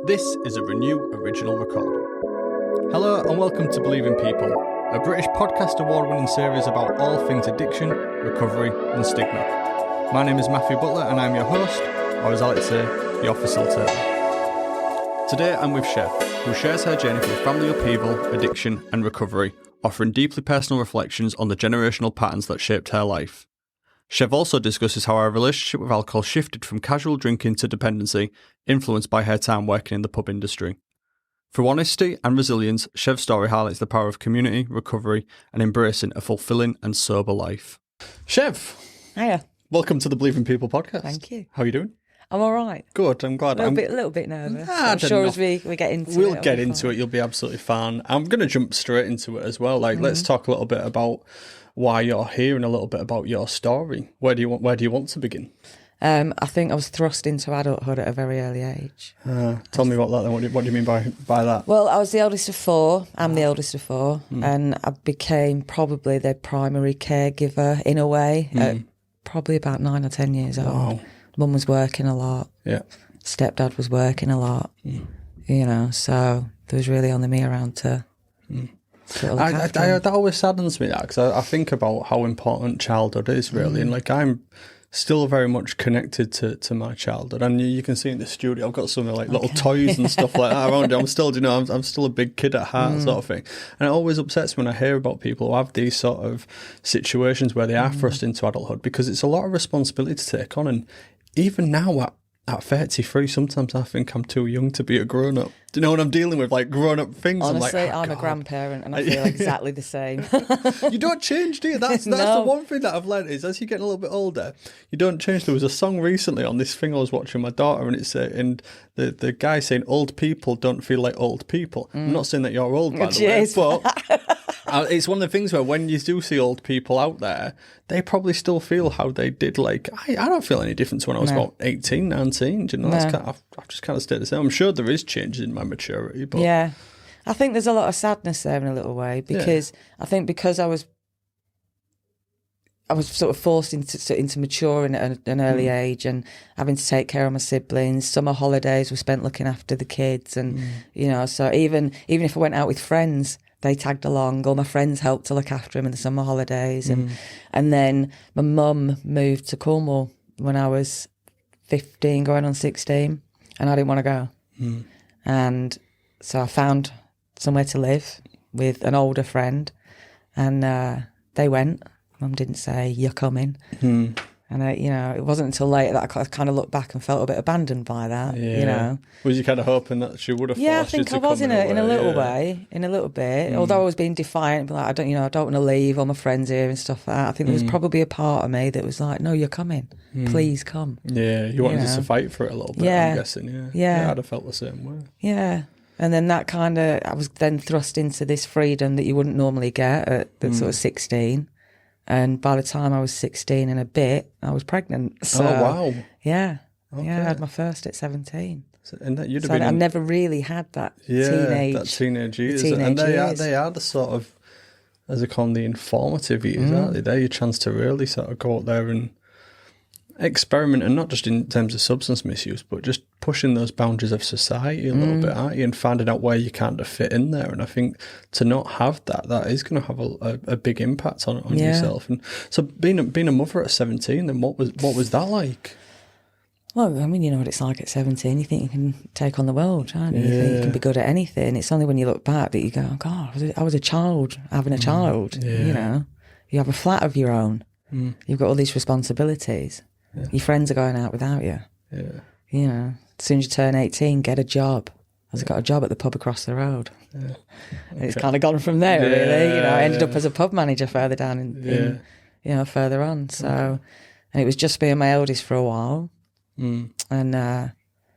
This is a Renew original recording. Hello and welcome to Believe in People, a British podcast award-winning series about all things addiction, recovery and stigma. My name is Matthew Butler and I'm your host, or as I like to say, your facilitator. Today I'm with Shev, who shares her journey through family upheaval, addiction and recovery, offering deeply personal reflections on the generational patterns that shaped her life. Shev also discusses how her relationship with alcohol shifted from casual drinking to dependency, influenced by her time working in the pub industry. Through honesty and resilience, Shev's story highlights the power of community, recovery, and embracing a fulfilling and sober life. Shev! Hiya. Welcome to the Believe in People podcast. Thank you. How are you doing? I'm all right. Good, I'm glad. A little bit nervous. I'm sure as we get into it. We'll get into it, you'll be absolutely fine. I'm going to jump straight into it as well. Let's talk a little bit about why you're here and a little bit about your story. Where do you want to begin? I think I was thrust into adulthood at a very early age. Tell me about that then. What do you mean by that? Well, I was the eldest of four. I'm the eldest of four. And I became probably their primary caregiver in a way at probably about 9 or 10 years old. Wow. Mum was working a lot. Yeah. Stepdad was working a lot. So there was really only me around to... That always saddens me, because I think about how important childhood is, really. And I'm still very much connected to my childhood. And you can see in the studio, I've got some little toys and stuff like that around. I'm still, I'm still a big kid at heart, sort of thing. And it always upsets me when I hear about people who have these sort of situations where they are thrust into adulthood, because it's a lot of responsibility to take on. And even now, at 33, sometimes I think I'm too young to be a grown-up. Do you know what I'm dealing with? Grown-up things. Honestly, I'm a grandparent and I feel exactly the same. You don't change, do you? That's the one thing that I've learned is as you get a little bit older, you don't change. There was a song recently on this thing I was watching with my daughter, and it's and the guy saying old people don't feel like old people. I'm not saying that you're old, by the way, but... it's one of the things where when you do see old people out there, they probably still feel how they did. I don't feel any different to when I was about 18, 19. Do you know, I've just kind of stayed the same. I'm sure there is changes in my maturity, but yeah, I think there's a lot of sadness there in a little way because I think because I was sort of forced into maturing at an early age and having to take care of my siblings. Summer holidays were spent looking after the kids, and so even if I went out with friends, they tagged along. All my friends helped to look after him in the summer holidays. And then my mum moved to Cornwall when I was 15, going on 16, and I didn't want to go. And so I found somewhere to live with an older friend, and they went. Mum didn't say, "You're coming." And it wasn't until later that I kind of looked back and felt a bit abandoned by that. Was you kind of hoping that she would have? Yeah, I think I was in a little way, in a little bit. Although I was being defiant, I don't want to leave all my friends here and stuff like that. I think there was probably a part of me that was like, "No, you're coming. Please come." Yeah, you wanted to fight for it a little bit. I'm guessing. Yeah, I'd have felt the same way. Yeah. And then that I was then thrust into this freedom that you wouldn't normally get at sort of 16. And by the time I was 16 and a bit, I was pregnant. So, oh, wow. Yeah. Okay. Yeah, I had my first at 17. And that you'd have been... I never really had that teenage years. And they are the sort of, as they call them, the informative years, aren't they? They're your chance to really sort of go out there and experiment, and not just in terms of substance misuse, but just pushing those boundaries of society a little bit, aren't you? And finding out where you can't fit in there. And I think to not have that is going to have a big impact on yourself. And so being a mother at 17, then what was that like? Well, I mean, you know what it's like at 17. You think you can take on the world, don't you? You think you can be good at anything. It's only when you look back that you go, oh, God, I was a child having a child. Yeah. You have a flat of your own. You've got all these responsibilities. Yeah. Your friends are going out without you. Yeah. As soon as you turn 18, get a job. I got a job at the pub across the road. Yeah. Okay. It's kind of gone from there, really. I ended up as a pub manager further down further on. So, and it was just being my eldest for a while. And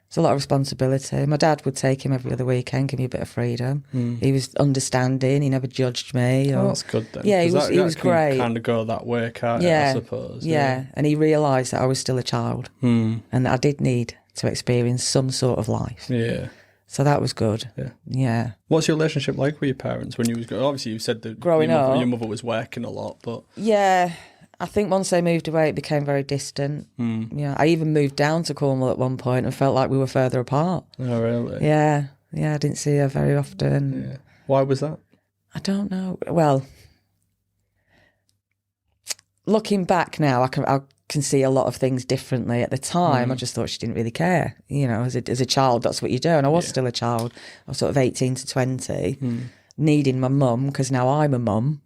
it's a lot of responsibility. My dad would take him every other weekend, give me a bit of freedom. He was understanding. He never judged me. Oh, that's good then. Yeah, he was great. Kind of go that way, can't it, I suppose. Yeah, and he realised that I was still a child and that I did need to experience some sort of life. Yeah. So that was good. Yeah. What's your relationship like with your parents when you was growing? Obviously, you said that growing up, your mother was working a lot, but yeah. I think once they moved away, it became very distant. Yeah, I even moved down to Cornwall at one point and felt like we were further apart. Oh, really? Yeah, I didn't see her very often. Yeah. Why was that? I don't know. Well, looking back now, I can see a lot of things differently. At the time, I just thought she didn't really care. You know, as a child, that's what you do. And I was still a child. I was sort of 18 to 20, needing my mum, because now I'm a mum,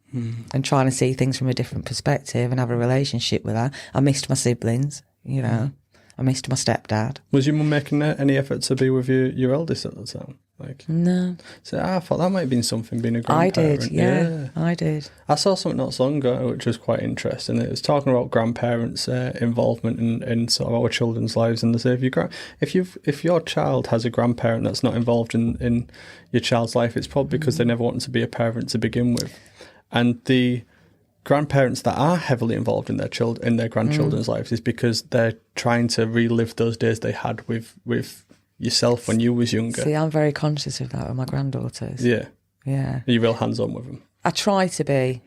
and trying to see things from a different perspective and have a relationship with her. I missed my siblings, you know. I missed my stepdad. Was your mum making any effort to be with your eldest at the time? No. So I thought that might have been something, being a grandparent. I did, yeah. I did. I saw something not so long ago which was quite interesting. It was talking about grandparents' involvement in sort of our children's lives, and they say if your child has a grandparent that's not involved in your child's life, it's probably because they never wanted to be a parent to begin with. And the grandparents that are heavily involved in their grandchildren's lives is because they're trying to relive those days they had with yourself when you was younger. See, I'm very conscious of that with my granddaughters. Yeah. Yeah. Are you real hands-on with them? I try to be.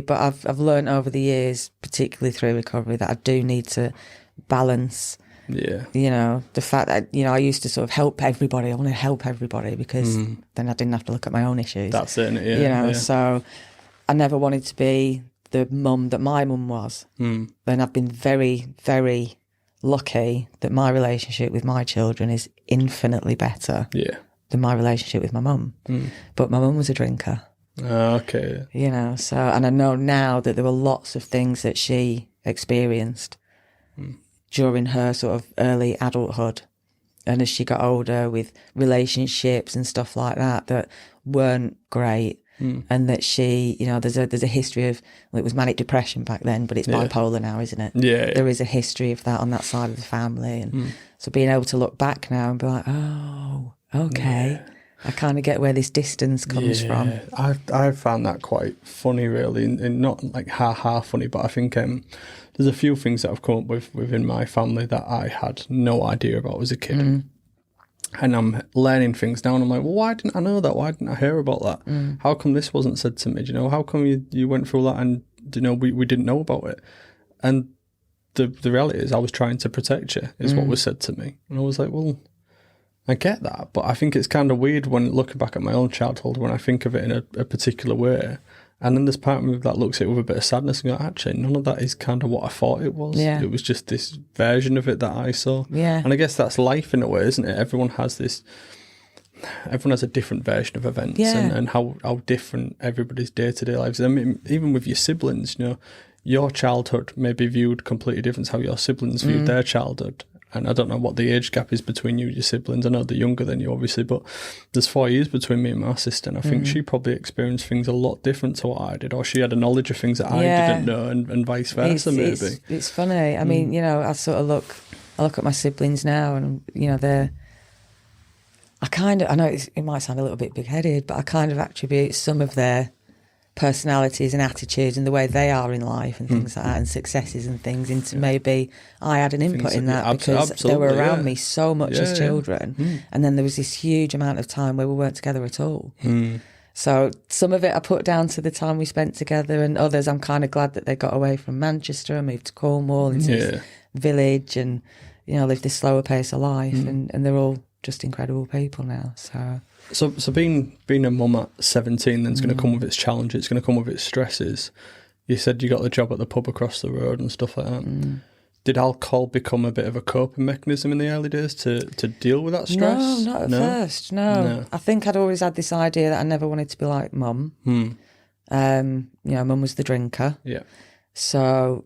But I've learned over the years, particularly through recovery, that I do need to balance. Yeah. You know, the fact that, you know, I used to sort of help everybody. I want to help everybody because then I didn't have to look at my own issues. That's it, yeah. You know, so I never wanted to be the mum that my mum was. Then I've been very, very lucky that my relationship with my children is infinitely better than my relationship with my mum. But my mum was a drinker. Okay. You know, so, and I know now that there were lots of things that she experienced during her sort of early adulthood, and as she got older, with relationships and stuff like that weren't great. And that she, you know, there's a history of, well, it was manic depression back then, but it's bipolar now, isn't it? Yeah. There is a history of that on that side of the family. And so being able to look back now and be like, oh, okay, I kind of get where this distance comes from. I found that quite funny, really, and not like ha funny, but I think there's a few things that I've come up with within my family that I had no idea about as a kid. And I'm learning things now, and I'm like, well, why didn't I know that? Why didn't I hear about that? How come this wasn't said to me? Do you know, how come you went through that and, you know, we didn't know about it? And the reality is I was trying to protect you, is what was said to me. And I was like, well, I get that, but I think it's kind of weird when looking back at my own childhood, when I think of it in a particular way. And then there's part of me that looks at it with a bit of sadness and go, actually, none of that is kind of what I thought it was. Yeah. It was just this version of it that I saw. Yeah. And I guess that's life in a way, isn't it? Everyone has a different version of events and how different everybody's day-to-day lives. I mean, even with your siblings, you know, your childhood may be viewed completely different to how your siblings viewed their childhood. And I don't know what the age gap is between you and your siblings. I know they're younger than you, obviously, but there's 4 years between me and my sister, and I think she probably experienced things a lot different to what I did, or she had a knowledge of things that I didn't know, and vice versa, maybe. It's funny. I mean, you know, I look at my siblings now, and, you know, I know it might sound a little bit big-headed, but I kind of attribute some of their personalities and attitudes and the way they are in life and things like that, and successes and things, into maybe I had an input in that because they were around me so much as children, and then there was this huge amount of time where we weren't together at all. So some of it I put down to the time we spent together, and others I'm kind of glad that they got away from Manchester and moved to Cornwall into this village, and, you know, lived this slower pace of life, and they're all just incredible people now. So being a mum at 17, then it's going to come with its challenges, it's going to come with its stresses. You said you got the job at the pub across the road and stuff like that. Did alcohol become a bit of a coping mechanism in the early days to deal with that stress? No, not at first, no. I think I'd always had this idea that I never wanted to be like mum. You know, mum was the drinker. Yeah. So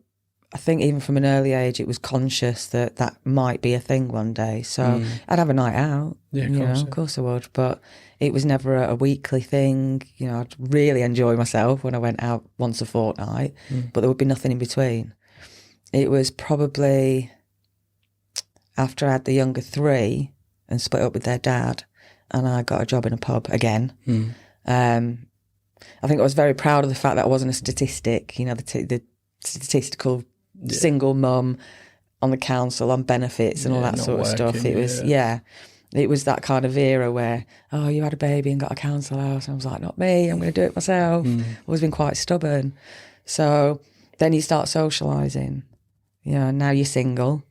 I think even from an early age, it was conscious that might be a thing one day. So I'd have a night out. Yeah, of course I would. But it was never a weekly thing. You know, I'd really enjoy myself when I went out once a fortnight, but there would be nothing in between. It was probably after I had the younger three and split up with their dad, and I got a job in a pub again. I think I was very proud of the fact that I wasn't a statistic, you know, the statistical single mum on the council on benefits and all that sort of stuff. It was, it was that kind of era where, oh, you had a baby and got a council house. And I was like, not me, I'm going to do it myself. Always been quite stubborn. So then you start socialising. You know, now you're single.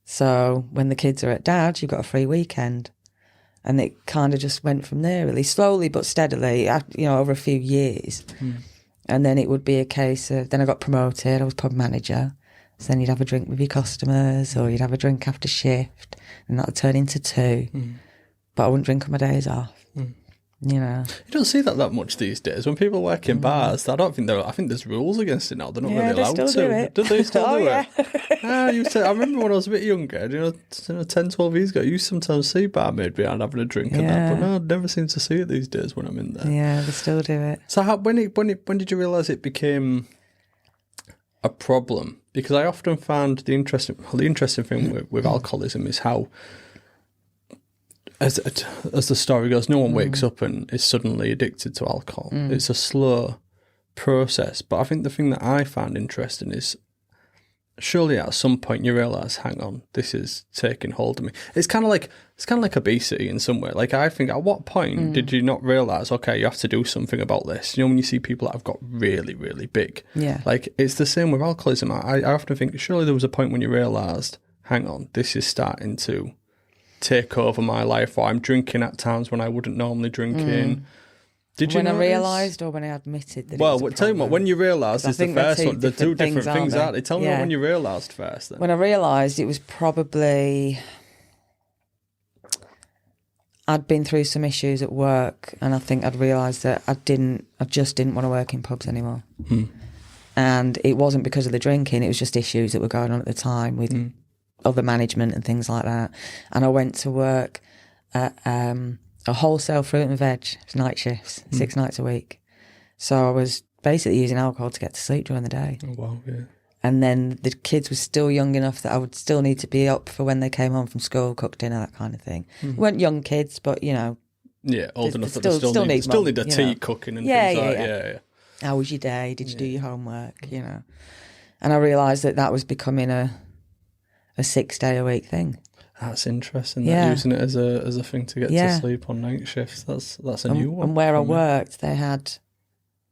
So when the kids are at dad, you've got a free weekend. And it kind of just went from there, really, slowly but steadily, you know, over a few years. And then it would be a case of, then I got promoted, I was pub manager. So then you'd have a drink with your customers, or you'd have a drink after shift, and that would turn into 2. But I wouldn't drink on my days off. You know, you don't see that much these days. When people work in bars, I think there's rules against it now. They're not really allowed they still to. Do it. Do they still do yeah. it? I remember when I was a bit younger, you know, 10, 12 years ago, you sometimes see barmaid behind having a drink and that, but no, I never seem to see it these days when I'm in there. Yeah, they still do it. So when did you realise it became a problem? Because I often found the interesting thing with alcoholism is how, as the story goes, no one wakes up and is suddenly addicted to alcohol. It's a slow process. But I think the thing that I found interesting is, surely at some point you realise, hang on, this is taking hold of me. It's kind of like obesity in some way. Like, I think, at what point did you not realise, okay, you have to do something about this? You know, when you see people that have got really, really big. Yeah. Like, it's the same with alcoholism. I often think, surely there was a point when you realised, hang on, this is starting to take over my life, or I'm drinking at times when I wouldn't normally drink in. Did you When I notice? realised, or when I admitted that Well, it was a tell you what, problem? when you realised is the first one. They're two different things, aren't they? Tell me when you realised first then. When I realised, it was probably, I'd been through some issues at work, and I think I'd realised that I just didn't want to work in pubs anymore. And it wasn't because of the drinking, it was just issues that were going on at the time with other management and things like that. And I went to work at a wholesale fruit and veg night shifts, 6 nights a week. So I was basically using alcohol to get to sleep during the day. Oh, wow, yeah. And then the kids were still young enough that I would still need to be up for when they came home from school, cook dinner, that kind of thing. We weren't young kids, but, you know. Yeah, old enough that they still need a tea cooking and things like that. Yeah. How was your day? Did you do your homework? You know. And I realised that was becoming a 6-day-a-week thing. That's interesting. That using it as a thing to get to sleep on night shifts. That's a new one. And where I worked, they had,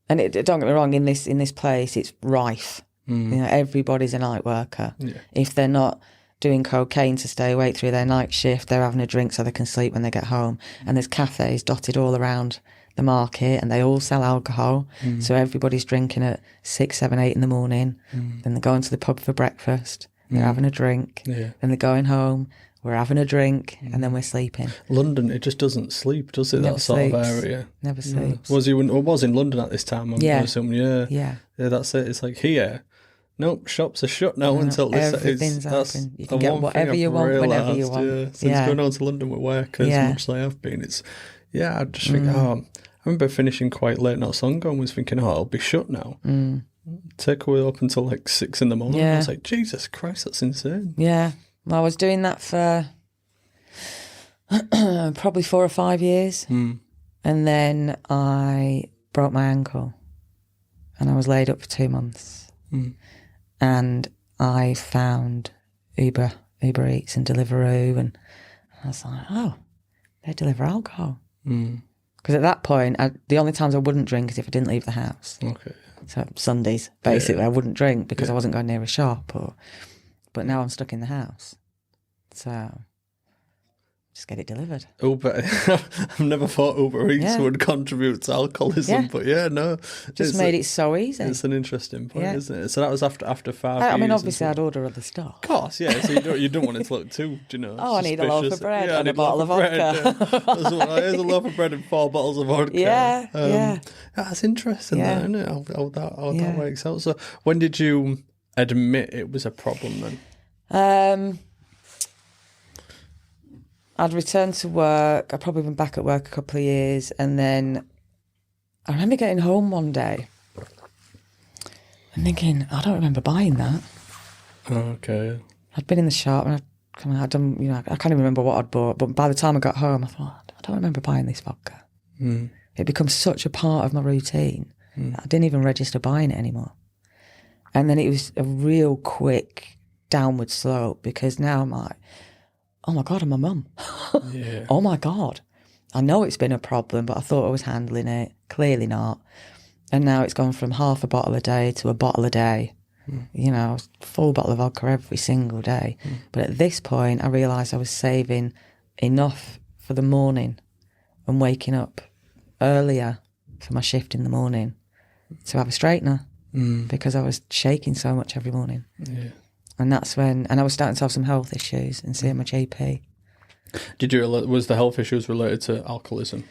and don't get me wrong, in this place, it's rife. You know, everybody's a night worker. Yeah. If they're not doing cocaine to stay awake through their night shift, they're having a drink so they can sleep when they get home. And there's cafes dotted all around the market, and they all sell alcohol. So everybody's drinking at 6, 7, 8 in the morning. Then they're going to the pub for breakfast. They're having a drink. Yeah. Then they're going home. We're having a drink, and then we're sleeping. London, it just doesn't sleep, does it? That sort of area. Never sleeps. Was in London at this time? Yeah. Yeah, that's it. It's like here. Nope, shops are shut now until this. Everything's open. You can get whatever you want whenever you want. Yeah, since going on to London with work, as much as I have been, I just think, I remember finishing quite late not so long ago and was thinking, it'll be shut now. Takeaway up until like 6 in the morning. I was like, Jesus Christ, that's insane. Yeah. Well, I was doing that for probably 4 or 5 years. And then I broke my ankle and I was laid up for 2 months. And I found Uber Eats and Deliveroo, and I was like, oh, they deliver alcohol. Because at that point, the only times I wouldn't drink is if I didn't leave the house. Okay. So Sundays, basically, I wouldn't drink because I wasn't going near a shop. But now I'm stuck in the house. So just get it delivered. Uber, I've never thought Uber Eats would contribute to alcoholism, but just made it so easy. It's an interesting point, isn't it? So that was after 5 years. I mean, obviously, I'd order other stuff. Of course, yeah. So you don't want it to look too, I need a loaf of bread and a bottle of vodka. Here's a loaf of bread and 4 bottles of vodka. Yeah. That's interesting, isn't it? How that works out. So when did you admit it was a problem then? I'd returned to work. I'd probably been back at work a couple of years. And then I remember getting home one day and thinking, I don't remember buying that. Okay. I'd been in the shop and I'd done, I can't even remember what I'd bought. But by the time I got home, I thought, I don't remember buying this vodka. It becomes such a part of my routine. I didn't even register buying it anymore. And then it was a real quick downward slope, because now I'm like, oh my God, I'm a mum. Oh my God. I know it's been a problem, but I thought I was handling it. Clearly not. And now it's gone from half a bottle a day to a bottle a day. You know, full bottle of vodka every single day. But at this point, I realised I was saving enough for the morning and waking up earlier for my shift in the morning to have a straightener because I was shaking so much every morning. Yeah. And that's when, and I was starting to have some health issues and seeing my GP. Was the health issues related to alcoholism?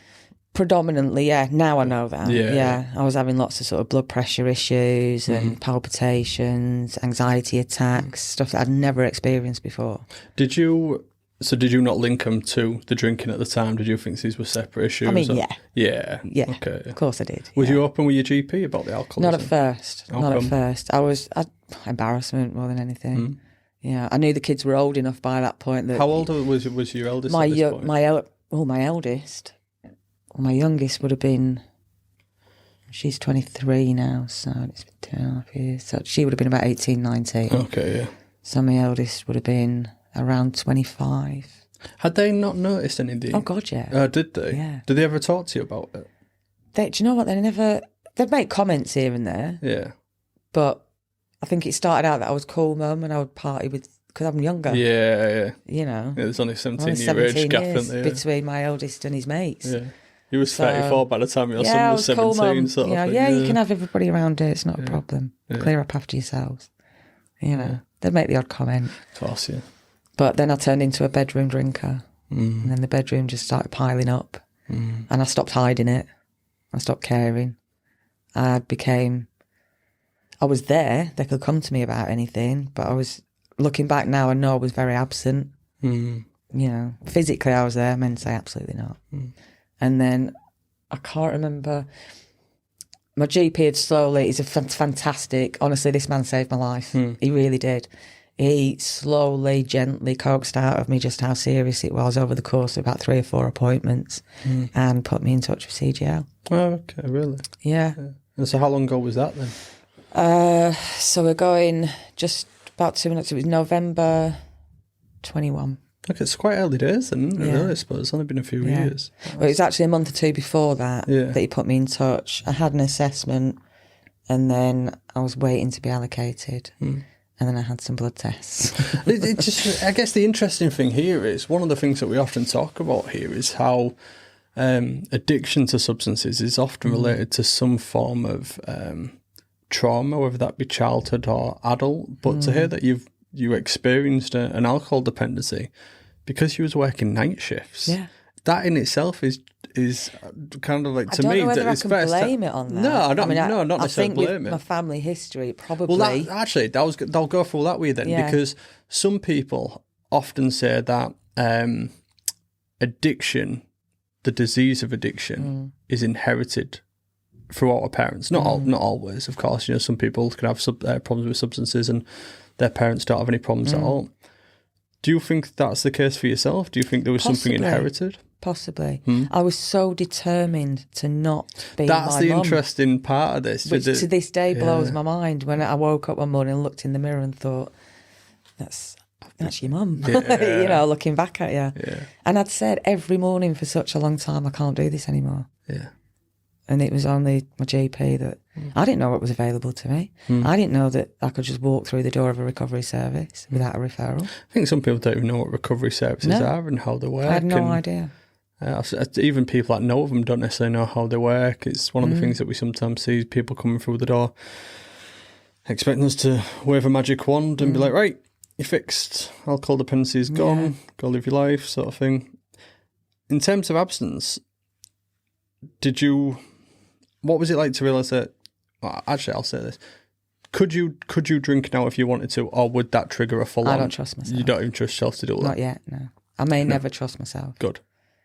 Predominantly, yeah. Now I know that. Yeah. I was having lots of sort of blood pressure issues and palpitations, anxiety attacks, stuff that I'd never experienced before. Did you not link them to the drinking at the time? Did you think these were separate issues? I mean, Yeah. Yeah. Okay. Of course I did. Was you open with your GP about the alcoholism? Not at first. How Not come? at first. Embarrassment more than anything. Yeah. I knew the kids were old enough by that point. That How old was your eldest at this point? My eldest. My youngest would have been, she's 23 now, so it's been 2.5 years. So she would have been about 18, 19. Okay, yeah. So my eldest would have been around 25. Had they not noticed anything? Oh, God, yeah. Did they? Yeah. Did they ever talk to you about it? Do you know what? They'd make comments here and there. Yeah. But I think it started out that I was cool mum and I would party with, because I'm younger. Yeah. You know. Yeah, there's only 17-year 17 age gap, years isn't there? Yeah. between my eldest and his mates. Yeah. He was 34 by the time your I son was was cool, 17. mum. Sort of thing. Yeah, you can have everybody around it. It's not a problem. Yeah. Clear up after yourselves. You know, they'd make the odd comment. Of course, yeah. But then I turned into a bedroom drinker. And then the bedroom just started piling up. And I stopped hiding it. I stopped caring. I was there. They could come to me about anything. But I was, looking back now, I know I was very absent. You know, physically I was there, mentally absolutely not. And then I can't remember, my GP had slowly, he's a fantastic, honestly, this man saved my life. He really did. He slowly, gently coaxed out of me just how serious it was over the course of about 3 or 4 appointments and put me in touch with CGL. Oh, okay, really? Yeah. And so how long ago was that then? So we're going just about 2 minutes, it was November 21. Look, it's quite early days then, isn't it, really, I suppose. It's only been a few years. Well, it was actually a month or 2 before that that he put me in touch. I had an assessment and then I was waiting to be allocated and then I had some blood tests. I guess the interesting thing here is, one of the things that we often talk about here is how addiction to substances is often related to some form of trauma, whether that be childhood or adult. But to hear that you experienced an alcohol dependency because you was working night shifts. Yeah. That in itself is kind of like, to me, I don't know whether I it's can best blame it on that. No, not I necessarily think blame with it. my family history, probably. Well, they'll go through that way then, because some people often say that addiction, the disease of addiction, is inherited throughout our parents. Not always, of course. You know, some people can have problems with substances and their parents don't have any problems at all. Do you think that's the case for yourself? Do you think there was something inherited? Possibly. I was so determined to not be That's my the mum, interesting part of this. which to this day blows my mind. When I woke up one morning and looked in the mirror and thought, that's your mum, you know, looking back at you. Yeah. And I'd said every morning for such a long time, I can't do this anymore. Yeah. And it was only my GP that, I didn't know what was available to me. I didn't know that I could just walk through the door of a recovery service without a referral. I think some people don't even know what recovery services are and how they work. I had no idea. Even people that know of them don't necessarily know how they work. It's one of the things that we sometimes see, people coming through the door expecting us to wave a magic wand and be like, right, you're fixed, alcohol dependency is gone, go live your life, sort of thing. In terms of abstinence, what was it like to realise that, well, actually I'll say this, could you drink now if you wanted to, or would that trigger a full-on? I don't trust myself. You don't even trust yourself to do that? Not yet, no. I may never trust myself. Good.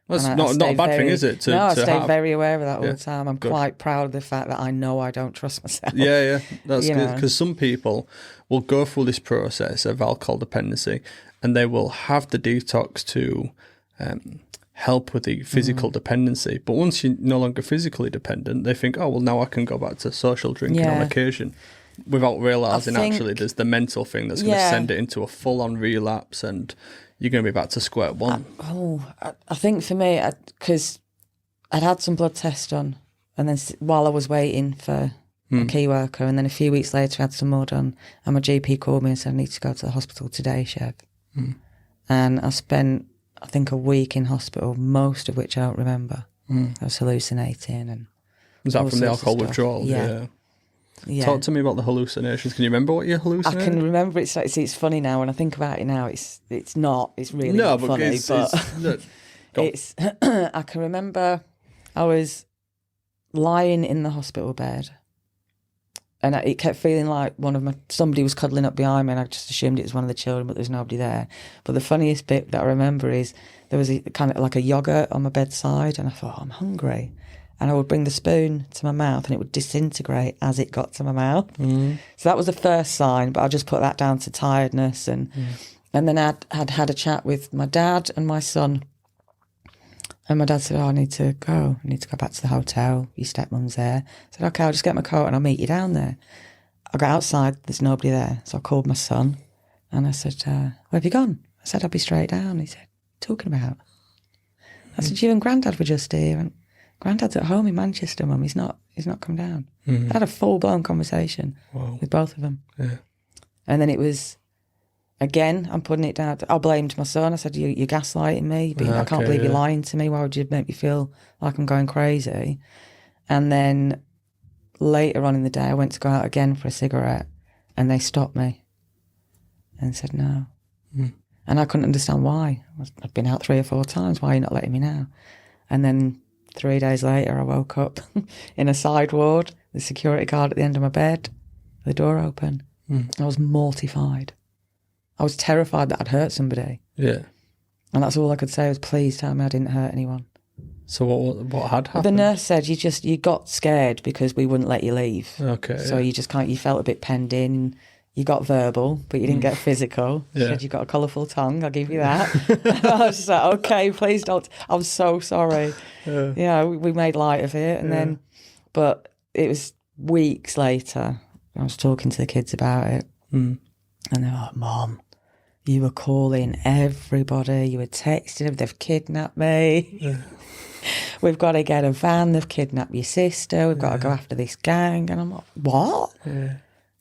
That's And not a bad thing, is it? I stay very aware of that all the time. I'm Good. quite proud of the fact that I know I don't trust myself. Yeah, that's You good, know. because some people will go through this process of alcohol dependency and they will have the detox to help with the physical dependency. But once you're no longer physically dependent, they think, oh, well, now I can go back to social drinking on occasion, without realising actually there's the mental thing that's going to send it into a full-on relapse and you're going to be back to square one. I think for me, because I'd had some blood tests done And then while I was waiting for a key worker, and then a few weeks later I had some more done, and my GP called me and said, I need to go to the hospital today, Shev. And I spent, I think, a week in hospital, most of which I don't remember. I was hallucinating. And was that from the alcohol withdrawal? Yeah. Talk to me about the hallucinations. Can you remember what you hallucinated? I can remember it. It's funny now when I think about it now. It's really no, not funny. It's I can remember I was lying in the hospital bed, and it kept feeling like somebody was cuddling up behind me, and I just assumed it was one of the children, but there was nobody there. But the funniest bit that I remember is there was a kind of like a yogurt on my bedside, and I thought, I'm hungry. And I would bring the spoon to my mouth and it would disintegrate as it got to my mouth. So that was the first sign, but I just put that down to tiredness. And then I'd had a chat with my dad and my son. And my dad said, I need to go back to the hotel. Your stepmom's there. I said, okay, I'll just get my coat and I'll meet you down there. I got outside, there's nobody there. So I called my son and I said, where have you gone? I said, I'll be straight down. He said, talking about? I said, you and Grandad were just here. And Grandad's at home in Manchester, Mum. He's not come down. I had a full-blown conversation with both of them. Yeah. And then it was, again, I'm putting it down. I blamed my son. I said, you're gaslighting me. I can't believe you're lying to me. Why would you make me feel like I'm going crazy? And then later on in the day, I went to go out again for a cigarette and they stopped me and said no. And I couldn't understand why. I've been out 3 or 4 times. Why are you not letting me now? And then 3 days later, I woke up in a side ward, the security guard at the end of my bed, the door open. I was mortified. I was terrified that I'd hurt somebody. Yeah. And that's all I could say was, please tell me I didn't hurt anyone. So what had happened? The nurse said you got scared because we wouldn't let you leave. Okay. So you just you felt a bit penned in. You got verbal, but you didn't get physical. She said, you've got a colourful tongue, I'll give you that. I was just like, okay, please don't. I'm so sorry. Yeah, we made light of it. And then, but it was weeks later, I was talking to the kids about it. And they were like, Mom, you were calling everybody, you were texting them, they've kidnapped me. We've got to get a van, they've kidnapped your sister, we've got to go after this gang. And I'm like, what?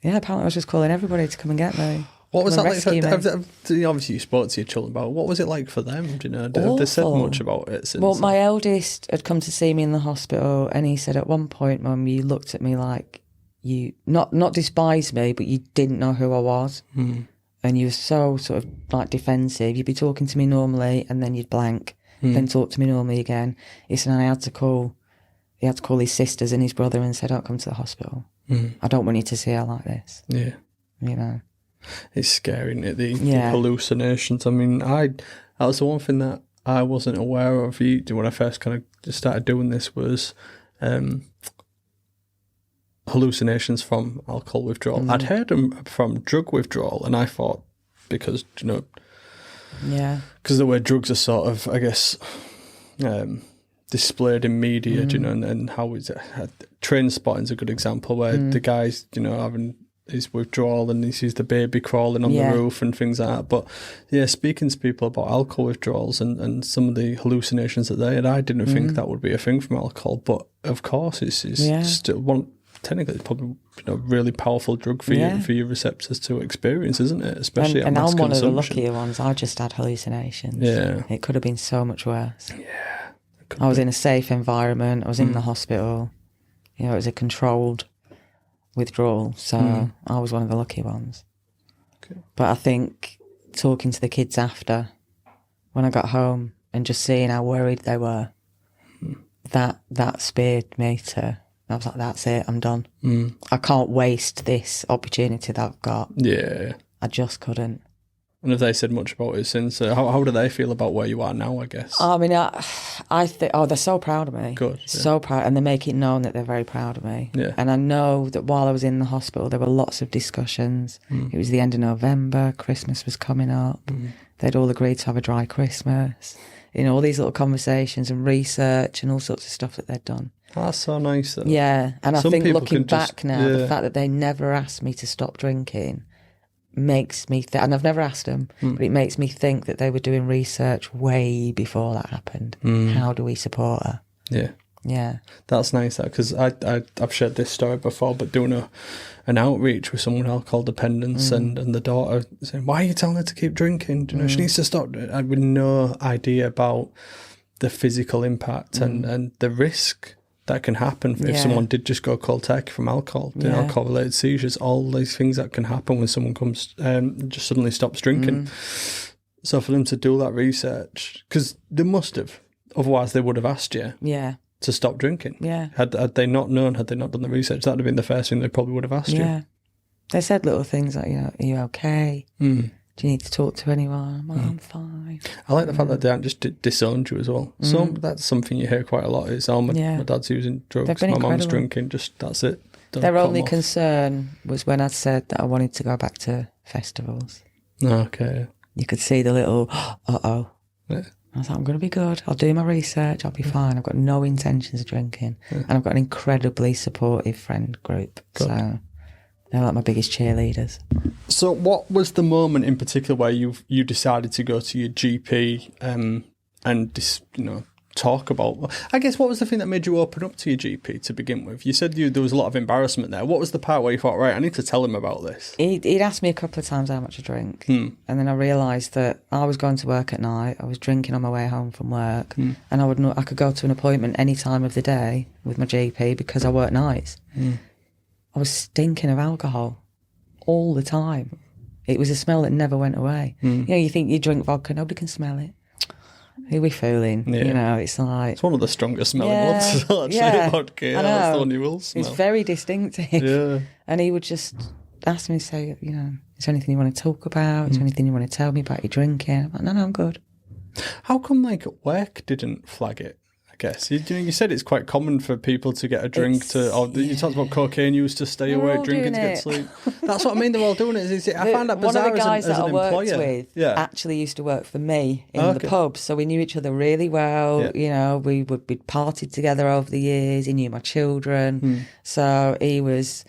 Yeah, apparently I was just calling everybody to come and get me. What was that like? Obviously, you spoke to your children about it. What was it like for them? Do you know? Have they said much about it since? Well, my eldest had come to see me in the hospital, and he said, at one point, Mum, you looked at me like you not despised me, but you didn't know who I was, and you were so sort of like defensive. You'd be talking to me normally, and then you'd blank, then talk to me normally again. He said, and he had to call his sisters and his brother and said, don't come to the hospital. I don't want you to see her like this. Yeah. You know. It's scary, isn't it? The hallucinations. I mean, that was the one thing that I wasn't aware of when I first kind of just started doing this was hallucinations from alcohol withdrawal. I'd heard them from drug withdrawal, and I thought because, because the way drugs are sort of, I guess, displayed in media, and how is it? Trainspotting's a good example where the guy's, having his withdrawal and he sees the baby crawling on the roof and things like that. But yeah, speaking to people about alcohol withdrawals and some of the hallucinations that they had, I didn't think that would be a thing from alcohol. But of course, it's still one. Technically, it's probably a really powerful drug for your receptors to experience, isn't it? Especially at mass I'm one of the consumption. luckier ones. I just had hallucinations. Yeah, it could have been so much worse. Yeah, I was in a safe environment. I was in the hospital. It was a controlled withdrawal, so I was one of the lucky ones. Okay. But I think talking to the kids after, when I got home and just seeing how worried they were, that speared me to. I was like, that's it, I'm done. I can't waste this opportunity that I've got. Yeah. I just couldn't. And have they said much about it since? How do they feel about where you are now, I guess? I mean, I think, they're so proud of me. Good. So proud. And they make it known that they're very proud of me. Yeah. And I know that while I was in the hospital, there were lots of discussions. It was the end of November, Christmas was coming up. They'd all agreed to have a dry Christmas. All these little conversations and research and all sorts of stuff that they'd done. That's so nice, though. Yeah. And I think looking back now, the fact that they never asked me to stop drinking makes me and I've never asked them, but it makes me think that they were doing research way before that happened. How do we support her? Yeah. Yeah. That's nice, that, because I've shared this story before, but doing an outreach with someone with alcohol dependence and the daughter saying, why are you telling her to keep drinking? Do you know, she needs to stop. I had no idea about the physical impact and the risk that can happen if someone did just go cold turkey from alcohol, alcohol-related seizures, all these things that can happen when someone comes just suddenly stops drinking. So for them to do that research, because they must have, otherwise they would have asked you to stop drinking. Yeah. Had they not known, had they not done the research, that would have been the first thing they probably would have asked you. Yeah. They said little things like, are you okay? Do you need to talk to anyone? I'm fine. I like the fact that they aren't just disowned you as well. So that's something you hear quite a lot. Is, my dad's using drugs, my mum's drinking, just that's it. Their only concern was when I'd said that I wanted to go back to festivals. Okay. You could see the little, uh-oh. Yeah. I was like, I'm going to be good. I'll do my research. I'll be fine. I've got no intentions of drinking. And I've got an incredibly supportive friend group. Good. So they're like my biggest cheerleaders. So what was the moment in particular where you decided to go to your GP and just, talk about, I guess, what was the thing that made you open up to your GP to begin with? You said there was a lot of embarrassment there. What was the part where you thought, right, I need to tell him about this? He'd asked me a couple of times how much I drink. And then I realised that I was going to work at night. I was drinking on my way home from work. And I could go to an appointment any time of the day with my GP because I work nights. I was stinking of alcohol all the time. It was a smell that never went away. You think you drink vodka, nobody can smell it. Who are we fooling? Yeah. It's like... It's one of the strongest smelling ones, actually, vodka. I know. That's the one you will smell. It's very distinctive. Yeah. And he would just ask me, say, is there anything you want to talk about? Is there anything you want to tell me about your drinking? I'm like, no, I'm good. How come, work didn't flag it? Guess you said it's quite common for people to get a drink you talked about cocaine use to stay awake, drinking to get sleep. That's what I mean, they're all doing it. I find that bizarre. One of the guys as that an I worked employer with actually used to work for me in the pub, so we knew each other really well. We'd partied together over the years. He knew my children, so he was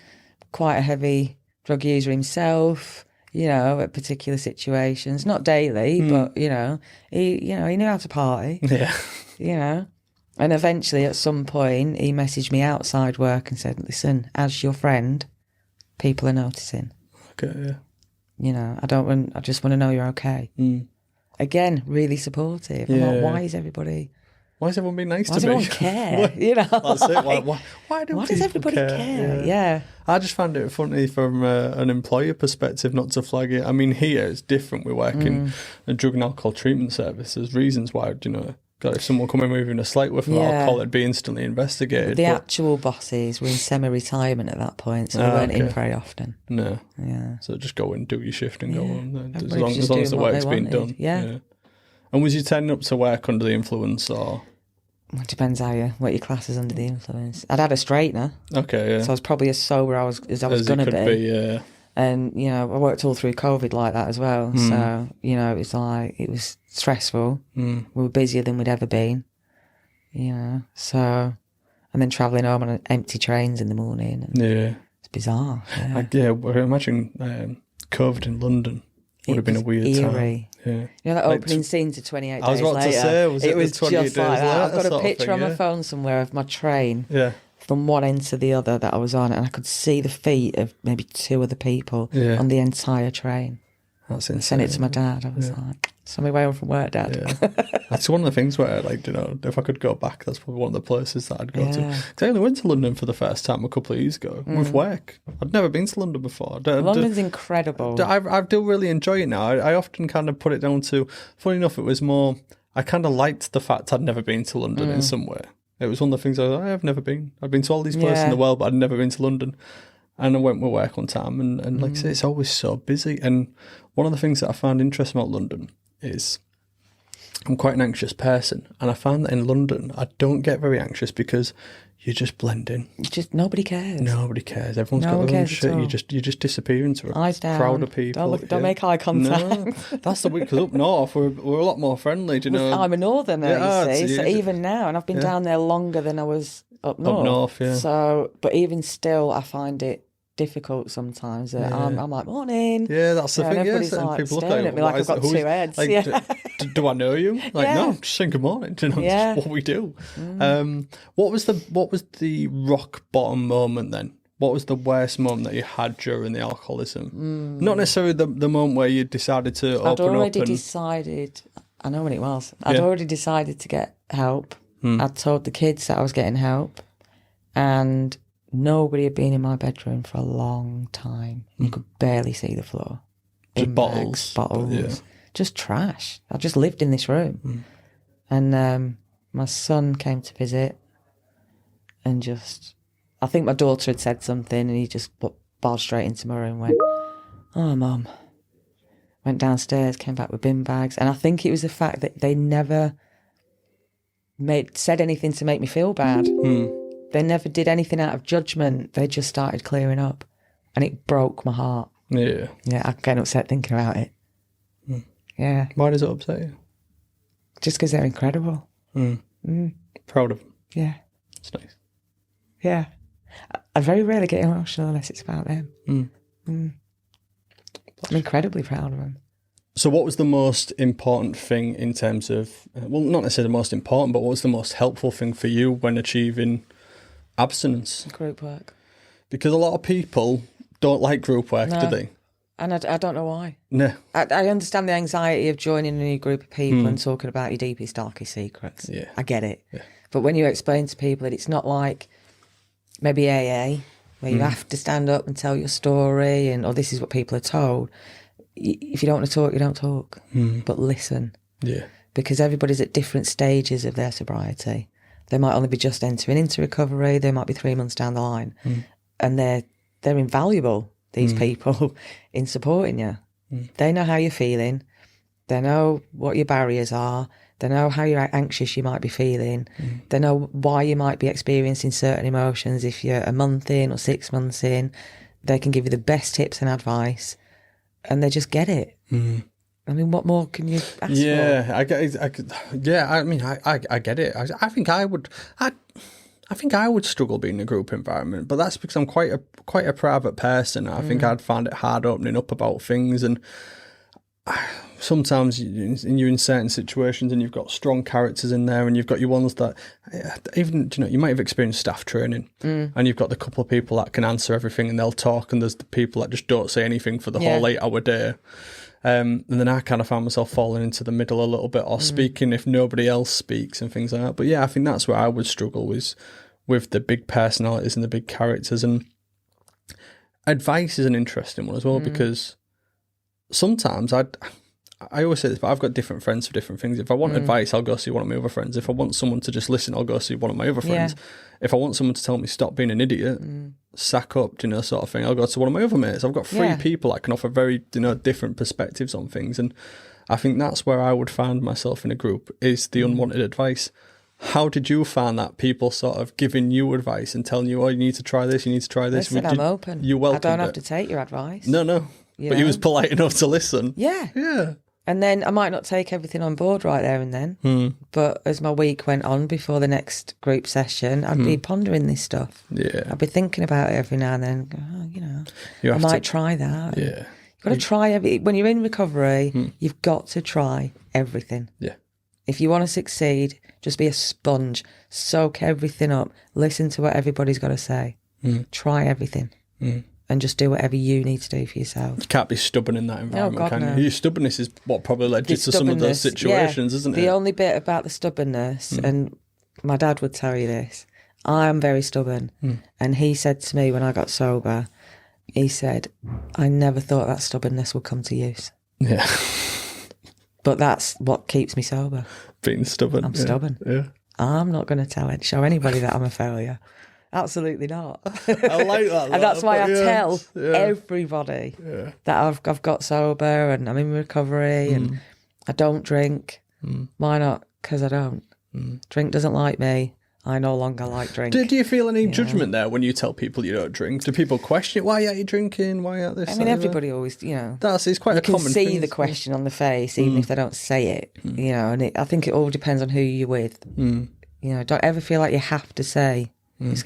quite a heavy drug user himself. At particular situations, not daily, but he knew how to party. Yeah. And eventually, at some point, he messaged me outside work and said, listen, as your friend, people are noticing. Okay, yeah. I just want to know you're okay. Again, really supportive. I'm like, why is everyone being nice to me? Why does everyone care? That's it. Why does everybody care? Yeah. I just found it funny from an employer perspective not to flag it. I mean, here it's different. We work in a drug and alcohol treatment service. There's reasons why, God, if someone come in with even a slight whiff of alcohol, it'd be instantly investigated. The actual bosses were in semi-retirement at that point, so they weren't in very often. No. Yeah. So just go and do your shift and go on. As long as the work's been done. Yeah. And was you turning up to work under the influence or? Well, it depends what your class is under the influence. I'd had a straightener. Okay, yeah. So I was probably as sober as I was going to be. Yeah. And, I worked all through COVID like that as well. So, it was stressful. We were busier than we'd ever been, So, and then travelling home on empty trains in the morning. It's bizarre. Yeah. I imagine COVID in London would have been a weird eerie time. Yeah. That opening scene to 28 days later. I was about to say, it was just like that. I've got a picture on my phone somewhere of my train. Yeah. From one end to the other that I was on, and I could see the feet of maybe two other people on the entire train. That's insane. I sent it to my dad. I was like, "Send me way home from work, Dad." Yeah. That's one of the things where, if I could go back, that's probably one of the places that I'd go to. Because I only went to London for the first time a couple of years ago with work. I'd never been to London before. London's incredible. I do really enjoy it now. I often kind of put it down to, funny enough, it was more, I kind of liked the fact I'd never been to London in some way. It was one of the things I've never been. I've been to all these places in the world, but I'd never been to London. And I went with work one time, and like I say, it's always so busy. And one of the things that I found interesting about London is I'm quite an anxious person, and I found that in London I don't get very anxious because you just blend in. Nobody cares. Nobody cares. Everyone's got their own shit. You just disappear into a crowd of people. Don't make eye contact. No, that's the weird, because up north we're a lot more friendly. Do you know? I'm a northerner, you see. So even now, and I've been down there longer than I was up north. Up north, yeah. So, but even still, I find it difficult sometimes. I'm like, morning. Yeah, that's the thing. And Yeah, everybody's certain like people look staring at at me like I've got two heads. Like, Yeah. do I know you? Like, Yeah. no, just saying good morning. You know, Yeah. it's what we do. What was the rock bottom moment then? What was the worst moment that you had during the alcoholism? Not necessarily the moment where you decided to open up. I'd already decided. I know when it was. I'd already decided to get help. I'd told the kids that I was getting help, and nobody had been in my bedroom for a long time. You could barely see the floor. Just bottles. Just trash. I just lived in this room. And my son came to visit, and I think my daughter had said something, and he just barged straight into my room and went, "Oh, Mum." Went downstairs, came back with bin bags. And I think it was the fact that they never said anything to make me feel bad. They never did anything out of judgment. They just started clearing up. And it broke my heart. Yeah. Yeah, I get upset thinking about it. Yeah. Why does it upset you? Just because they're incredible. Proud of them. Yeah. It's nice. Yeah. I very rarely get emotional unless it's about them. I'm incredibly proud of them. So what was the most important thing in terms of, well, not necessarily the most important, but what was the most helpful thing for you when achieving abstinence? Group work. Because a lot of people don't like group work, do they? And I don't know why. No. I understand the anxiety of joining a new group of people and talking about your deepest, darkest secrets. Yeah. I get it. Yeah. But when you explain to people that it's not like maybe AA, where you have to stand up and tell your story or this is what people are told. If you don't want to talk, you don't talk. But listen. Yeah. Because everybody's at different stages of their sobriety. They might only be just entering into recovery. They might be 3 months down the line. And they're invaluable, these people, in supporting you. They know how you're feeling. They know what your barriers are. They know how anxious you might be feeling. They know why you might be experiencing certain emotions. If you're a month in or 6 months in, they can give you the best tips and advice, and they just get it. I mean, what more can you ask for? I get it. I think I would. I think I would struggle being in a group environment, but that's because I'm quite a private person. I think I'd find it hard opening up about things, and sometimes you're in certain situations and you've got strong characters in there, and you've got your ones that even, you might have experienced staff training and you've got the couple of people that can answer everything and they'll talk, and there's the people that just don't say anything for the whole 8 hour day. And then I kind of found myself falling into the middle a little bit, or speaking if nobody else speaks and things like that. But yeah, I think that's where I would struggle with the big personalities and the big characters. And advice is an interesting one as well, because sometimes I always say this, but I've got different friends for different things. If I want advice, I'll go see one of my other friends. If I want someone to just listen, I'll go see one of my other friends. If I want someone to tell me stop being an idiot, sack up, sort of thing, I'll go to one of my other mates. I've got 3 people that can offer very, different perspectives on things. And I think that's where I would find myself in a group, is the unwanted advice. How did you find that, people sort of giving you advice and telling you, oh, you need to try this, you need to try this? Listen, I'm open. You welcomed I don't have it. to take your advice. No. But he was polite enough to listen. Yeah. And then I might not take everything on board right there and then, but as my week went on before the next group session, I'd be pondering this stuff. Yeah. I'd be thinking about it every now and then. I might try that. Yeah. You've got to try when you're in recovery, you've got to try everything. Yeah. If you want to succeed, just be a sponge, soak everything up, listen to what everybody's got to say, try everything. And just do whatever you need to do for yourself. You can't be stubborn in that environment, can you? No. Your stubbornness is what probably led you to some of those situations, isn't it? The only bit about the stubbornness, and my dad would tell you this, I am very stubborn. And he said to me when I got sober, he said, I never thought that stubbornness would come to use. Yeah. But that's what keeps me sober. Being stubborn. I'm stubborn. Yeah. I'm not going to show anybody that I'm a failure. Absolutely not. I like that. And that's why I tell everybody that I've got sober and I'm in recovery and I don't drink. Why not? Because I don't. Drink doesn't like me. I no longer like drink. Do you feel any judgment there when you tell people you don't drink? Do people question, why are you drinking? Why are this? I mean, everybody always, it's quite a common thing. You can see the question on the face, even if they don't say it, and I think it all depends on who you're with. Don't ever feel like you have to say. It's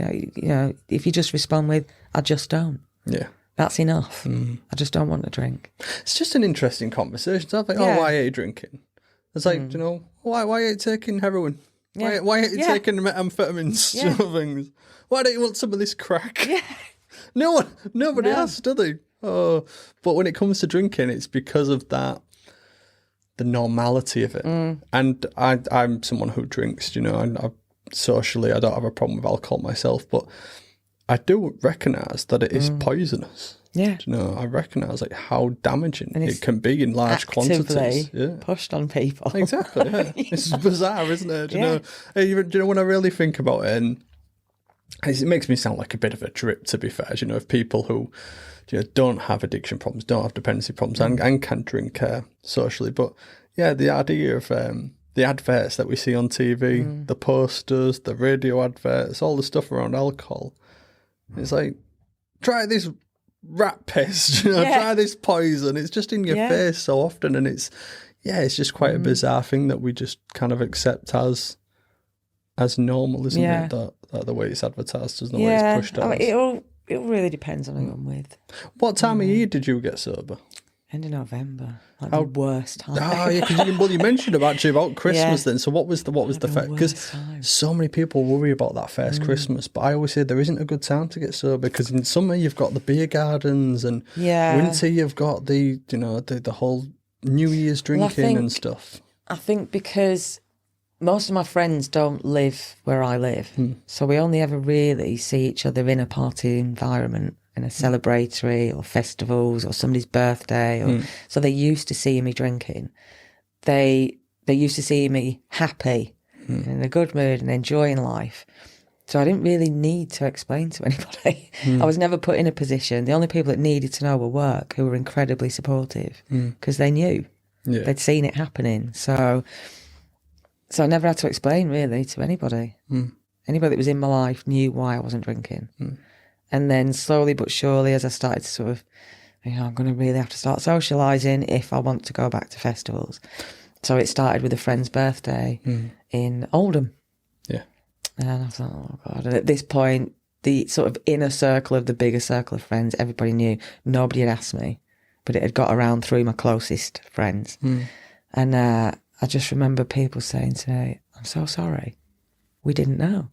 if you just respond with, I just don't. Yeah. That's enough. I just don't want to drink. It's just an interesting conversation. So I think, why are you drinking? It's like, why are you taking heroin? Yeah. Why are you taking amphetamines? Things? Why don't you want some of this crack? Yeah. Nobody asks, do they? Oh, but when it comes to drinking, it's because of that, the normality of it. And I'm someone who drinks, and socially, I don't have a problem with alcohol myself, but I do recognise that it is poisonous. Yeah. I recognise how damaging it can be in large quantities. Yeah. Pushed on people. Exactly. Yeah. It's bizarre, isn't it? Do you know when I really think about it, and it makes me sound like a bit of a drip, to be fair. If people who don't have addiction problems, don't have dependency problems, and can drink socially, but the idea of the adverts that we see on TV, the posters, the radio adverts, all the stuff around alcohol. It's like, try this rat piss, try this poison. It's just in your face so often, and it's just quite a bizarre thing that we just kind of accept as normal, isn't it? That the way it's advertised, isn't the way it's pushed out. It really depends on who I'm with. What time of year did you get sober? End of November, the worst time. Oh yeah, because you mentioned about Christmas then. So what was the first? Because so many people worry about that first Christmas, but I always say there isn't a good time to get sober, because in summer you've got the beer gardens, and winter you've got the whole New Year's drinking and stuff. I think because most of my friends don't live where I live, so we only ever really see each other in a party environment, in a celebratory or festivals or somebody's birthday. So they used to see me drinking. They used to see me happy, in a good mood and enjoying life. So I didn't really need to explain to anybody. I was never put in a position. The only people that needed to know were work, who were incredibly supportive, because they knew. They'd seen it happening. So I never had to explain really to anybody. Anybody that was in my life knew why I wasn't drinking. And then slowly but surely, as I started to sort of, I'm going to really have to start socialising if I want to go back to festivals. So it started with a friend's birthday in Oldham. Yeah. And I thought, oh God. And at this point, the sort of inner circle of the bigger circle of friends, everybody knew. Nobody had asked me, but it had got around through my closest friends. And I just remember people saying to me, I'm so sorry. We didn't know.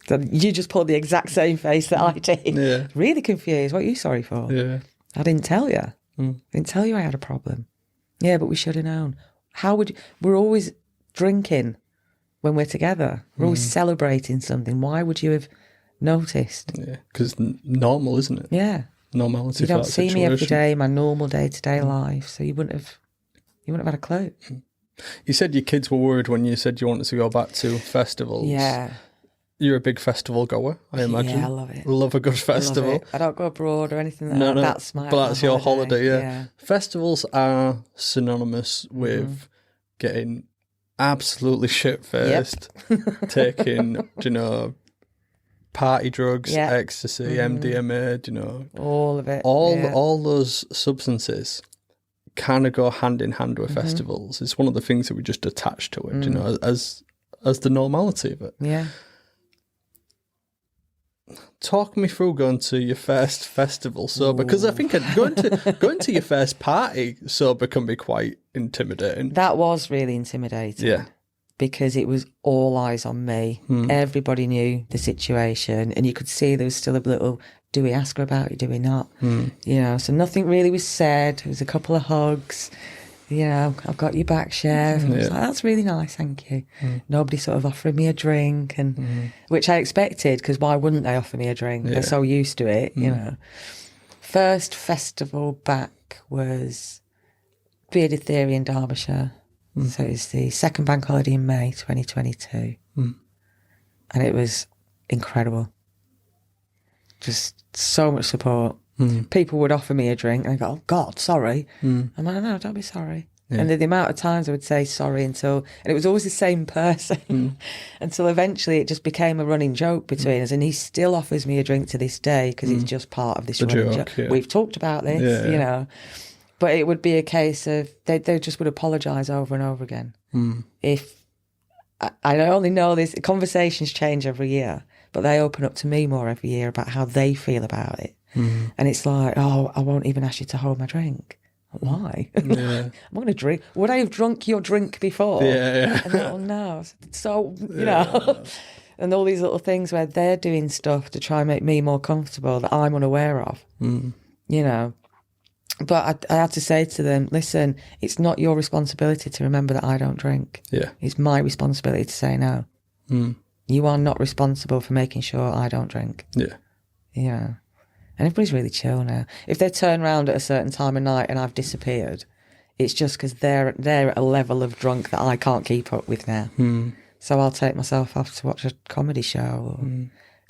So you just pulled the exact same face that I did. Yeah. Really confused. What are you sorry for? Yeah. I didn't tell you. I didn't tell you I had a problem. Yeah, but we should have known. How would you... We're always drinking when we're together. We're always celebrating something. Why would you have noticed? Yeah, because normal, isn't it? Yeah. Normality. You don't see me every day, my normal day-to-day life, so you wouldn't have had a clue. You said your kids were worried when you said you wanted to go back to festivals. Yeah. You're a big festival goer, I imagine. Yeah, I love it. Love a good festival. I don't go abroad or anything like that. That's my But that's your holiday, yeah. Festivals are synonymous with getting absolutely shit-faced, taking, party drugs, ecstasy, MDMA, all of it. All those substances kind of go hand in hand with festivals. It's one of the things that we just attach to it, as the normality of it. Yeah. Talk me through going to your first festival sober, because I think going to your first party sober can be quite intimidating. That was really intimidating. Yeah. Because it was all eyes on me. Everybody knew the situation, and you could see there was still a little, do we ask her about it, do we not? So nothing really was said. There was a couple of hugs. I've got your back, Shev. And I was like, that's really nice, thank you. Nobody sort of offered me a drink, and which I expected, because why wouldn't they offer me a drink? They're so used to it, First festival back was Bearded Theory in Derbyshire. So it's the second bank holiday in May 2022. And it was incredible. Just so much support. People would offer me a drink and I go, oh God, sorry. I'm like, no, don't be sorry. And the amount of times I would say sorry and it was always the same person until eventually it just became a running joke between us, and he still offers me a drink to this day because it's just part of this running joke. Yeah. We've talked about this, but it would be a case of they just would apologise over and over again. If I only know this, conversations change every year, but they open up to me more every year about how they feel about it. And it's like, oh, I won't even ask you to hold my drink. Why? Yeah. I'm going to drink. Would I have drunk your drink before? Yeah. And oh no. So, you know, and all these little things where they're doing stuff to try and make me more comfortable that I'm unaware of, you know. But I had to say to them, listen, it's not your responsibility to remember that I don't drink. Yeah. It's my responsibility to say no. You are not responsible for making sure I don't drink. Yeah. Yeah. And everybody's really chill now. If they turn around at a certain time of night and I've disappeared, it's just because they're at a level of drunk that I can't keep up with now. So I'll take myself off to watch a comedy show or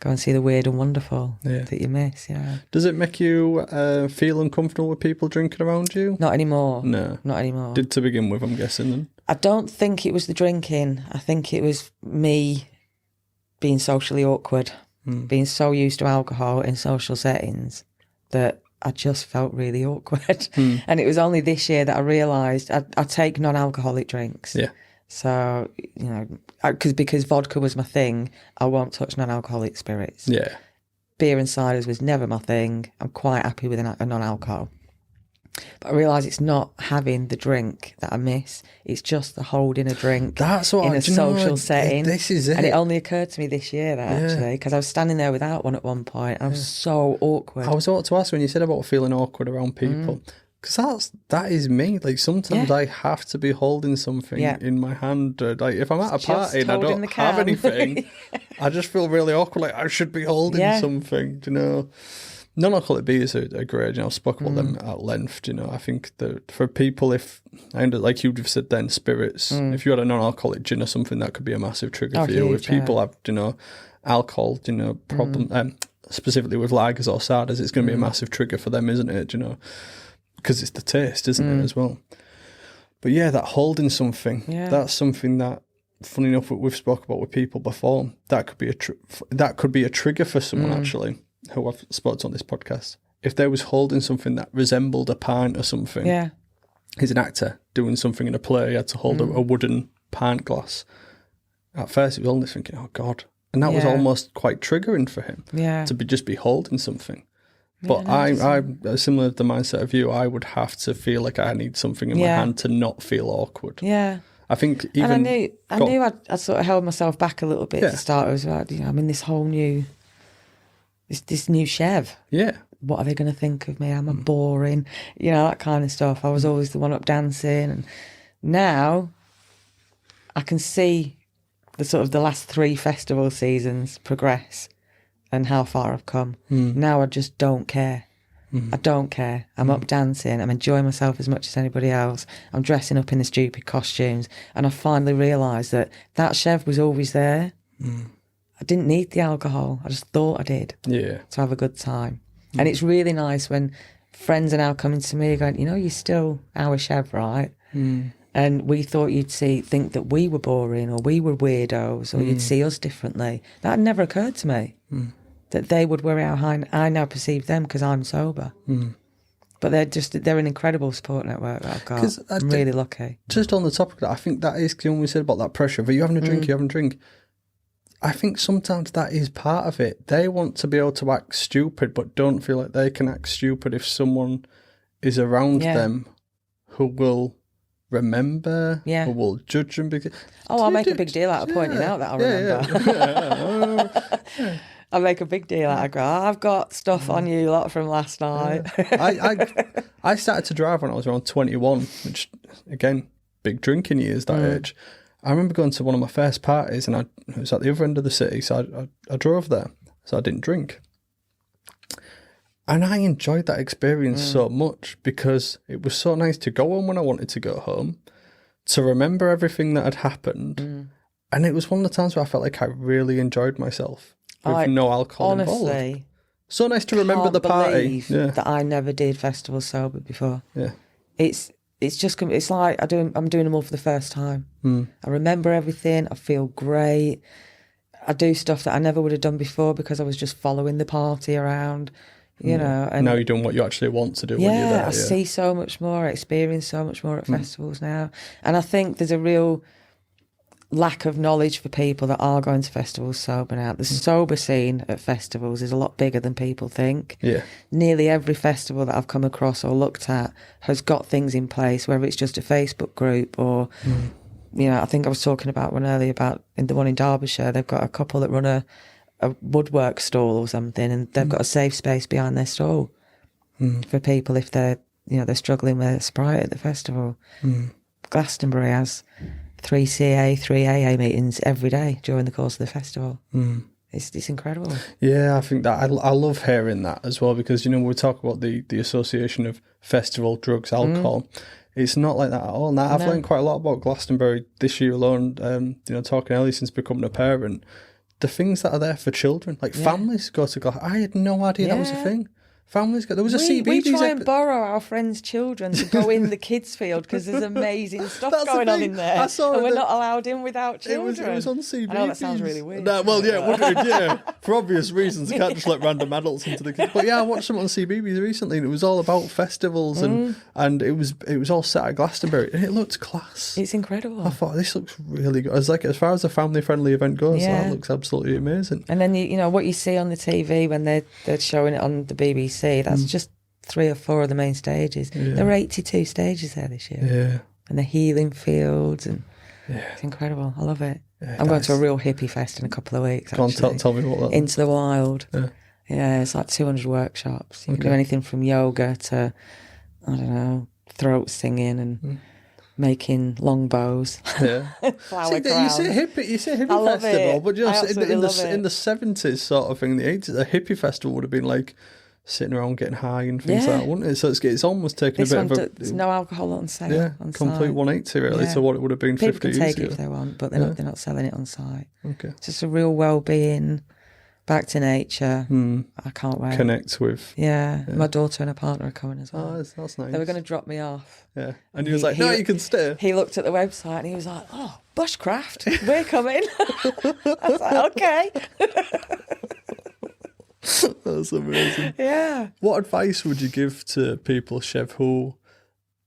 go and see the weird and wonderful that you miss. Yeah. Does it make you feel uncomfortable with people drinking around you? Not anymore. No. Not anymore. Did to begin with, I'm guessing then? I don't think it was the drinking. I think it was me being socially awkward. Being so used to alcohol in social settings that I just felt really awkward. And it was only this year that I realised I take non-alcoholic drinks. Yeah. So, you know, because vodka was my thing, I won't touch non-alcoholic spirits. Yeah. Beer and ciders was never my thing. I'm quite happy with a non-alcohol. But I realise it's not having the drink that I miss. It's just the holding a drink in a social setting. This is it. And it only occurred to me this year, actually, because I was standing there without one at one point. And I was so awkward. I was about to ask when you said about feeling awkward around people. Because that is me. Like, sometimes I have to be holding something in my hand. Like, if I'm at a party and I don't have anything, I just feel really awkward. Like, I should be holding something, you know. Non-alcoholic beers are great. You know, I've spoken about them at length. You know, I think that for people, like you've said then, spirits, if you had a non-alcoholic gin or something, that could be a massive trigger for you. Huge, if people have, you know, alcohol, you know, problem, specifically with lagers or ciders, it's going to be a massive trigger for them, isn't it? You know, because it's the taste, isn't it, as well? But yeah, that holding something, that's something that, funny enough, we've spoke about with people before. That could be a trigger for someone actually, who I've spoken on this podcast. If they was holding something that resembled a pint or something, he's an actor doing something in a play, he had to hold a wooden pint glass. At first, he was only thinking, "Oh God," and that was almost quite triggering for him to just be holding something. But I'm similar to the mindset of you. I would have to feel like I need something in my hand to not feel awkward. Yeah. I think even... And I knew I'd sort of held myself back a little bit to start. I was like, you know, I'm in this whole new... This new Shev. Yeah. What are they going to think of me? Am I boring? You know, that kind of stuff. I was always the one up dancing. And now I can see the last 3 festival seasons progress and how far I've come. Now I just don't care. I don't care. I'm up dancing. I'm enjoying myself as much as anybody else. I'm dressing up in the stupid costumes. And I finally realised that Shev was always there. I didn't need the alcohol. I just thought I did to have a good time. And it's really nice when friends are now coming to me going, you know, you're still our Shev, right? And we thought you'd think that we were boring or we were weirdos or you'd see us differently. That had never occurred to me, that they would worry how I now perceive them because I'm sober. But they're an incredible support network that I've got. I'm really lucky. Just on the topic of that, I think that is, when we said about that pressure, if you're having a drink, you having a drink. I think sometimes that is part of it. They want to be able to act stupid, but don't feel like they can act stupid if someone is around them who will remember, who will judge them. I'll make a big deal out of pointing out that I remember. I'll make a big deal out of I've got stuff on you lot from last night. I started to drive when I was around 21, which, again, big drinking years, that age. I remember going to one of my first parties and it was at the other end of the city, so I drove there, so I didn't drink. And I enjoyed that experience so much because it was so nice to go home when I wanted to go home, to remember everything that had happened. And it was one of the times where I felt like I really enjoyed myself with no alcohol involved. So nice to remember the party. That I never did festival sober before. Yeah. It's just, it's like I'm doing them all for the first time. I remember everything. I feel great. I do stuff that I never would have done before because I was just following the party around, you know. And now you're doing what you actually want to do when you're there. I see so much more, I experience so much more at festivals now. And I think there's a real, lack of knowledge for people that are going to festivals sober now. The sober scene at festivals is a lot bigger than people think. Yeah. Nearly every festival that I've come across or looked at has got things in place, whether it's just a Facebook group or, you know, I think I was talking about one earlier about in the one in Derbyshire, they've got a couple that run a woodwork stall or something, and they've got a safe space behind their stall for people if they're struggling with sobriety at the festival. Glastonbury has 3 CA, 3 AA meetings every day during the course of the festival. It's incredible. Yeah, I think that I love hearing that as well, because, you know, we talk about the association of festival, drugs, alcohol. It's not like that at all. Now, I've learned quite a lot about Glastonbury this year alone, you know, talking early since becoming a parent. The things that are there for children, like families go to Glastonbury. I had no idea that was a thing. Families go. There was a CBeebies. We try and borrow our friends' children to go in the kids' field because there's amazing stuff going on in there. And we're not allowed in without children. It was on CBeebies. I know that sounds really weird. No, well, yeah, for obvious reasons. You can't just let random adults into the kids. But yeah, I watched something on CBeebies recently, and it was all about festivals, and it was all set at Glastonbury, and it looked class. It's incredible. I thought, this looks really good. It's like, as far as a family-friendly event goes, that looks absolutely amazing. And then you know what you see on the TV when they're showing it on the BBC. That's just 3 or 4 of the main stages. There were 82 stages there this year. Yeah. And the healing fields, and it's incredible. I love it. Yeah, I'm going to a real hippie fest in a couple of weeks. Go on, tell me what that is. Into the Wild. Yeah, it's like 200 workshops. You can do anything from yoga to, I don't know, throat singing and making long bows. Yeah. Flower crowns. You say hippie love festival, it. but you know, I in the 70s sort of thing, the 80s, a hippie festival would have been like sitting around getting high and things like that, wouldn't it? So it's almost taken a bit of a... There's no alcohol on sale. Yeah, on complete site. 180 really to what it would have been 50 years ago. People can take it if they want, but they're not selling it on site. Okay. It's just a real well-being, back to nature. I can't wait. Connect with... Yeah, my daughter and her partner are coming as well. Oh, that's nice. They were going to drop me off. Yeah, and he was like, no, you can stay. He looked at the website and he was like, oh, bushcraft, we're coming. I was like, okay. That's amazing. Yeah. What advice would you give to people, Shev, who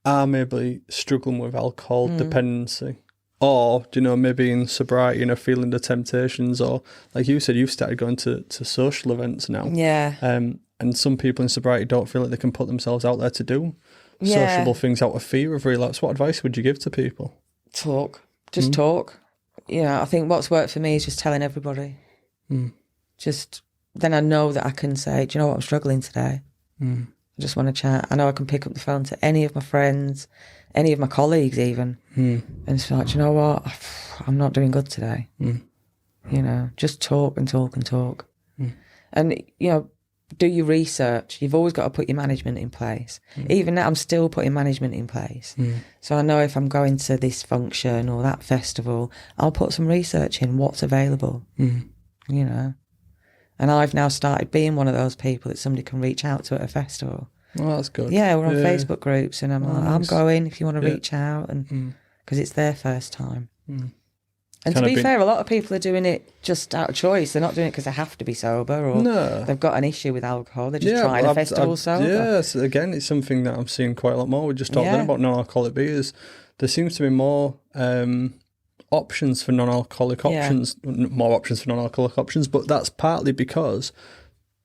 are maybe struggling with alcohol dependency? Or, you know, maybe in sobriety and are feeling the temptations, or like you said, you've started going to social events now. Yeah. And some people in sobriety don't feel like they can put themselves out there to do sociable things out of fear of relapse. What advice would you give to people? Talk. Just talk. You know, I think what's worked for me is just telling everybody. Just... Then I know that I can say, do you know what, I'm struggling today. I just want to chat. I know I can pick up the phone to any of my friends, any of my colleagues even. And it's like, do you know what, I'm not doing good today. You know, just talk and talk and talk. And, you know, do your research. You've always got to put your management in place. Even now, I'm still putting management in place. So I know if I'm going to this function or that festival, I'll put some research in what's available, you know. And I've now started being one of those people that somebody can reach out to at a festival. Oh, that's good. Yeah, we're on Facebook groups, and I'm like, nice. I'm going if you want to reach out, and because it's their first time. And Kind to of be fair, a lot of people are doing it just out of choice. They're not doing it because they have to be sober, or they've got an issue with alcohol. They're just trying a festival sober. Yeah, so again, it's something that I'm seeing quite a lot more. We just talked then about non-alcoholic beers. There seems to be more... options for non-alcoholic options, more options for non-alcoholic options, but that's partly because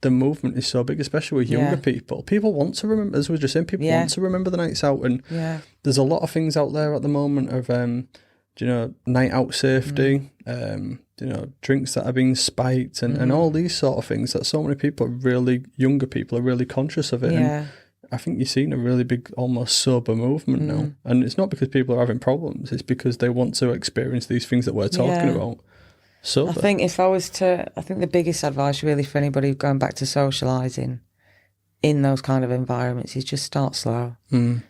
the movement is so big, especially with younger people. People want to remember, as we were just saying, people want to remember the nights out, and there's a lot of things out there at the moment of, you know, night out safety, you know, drinks that are being spiked, and all these sort of things that so many people, younger people are really conscious of it. And I think you're seeing a really big, almost sober movement now. And it's not because people are having problems, it's because they want to experience these things that we're talking about. Sober. I think I think the biggest advice really for anybody going back to socialising in those kind of environments is just start slow.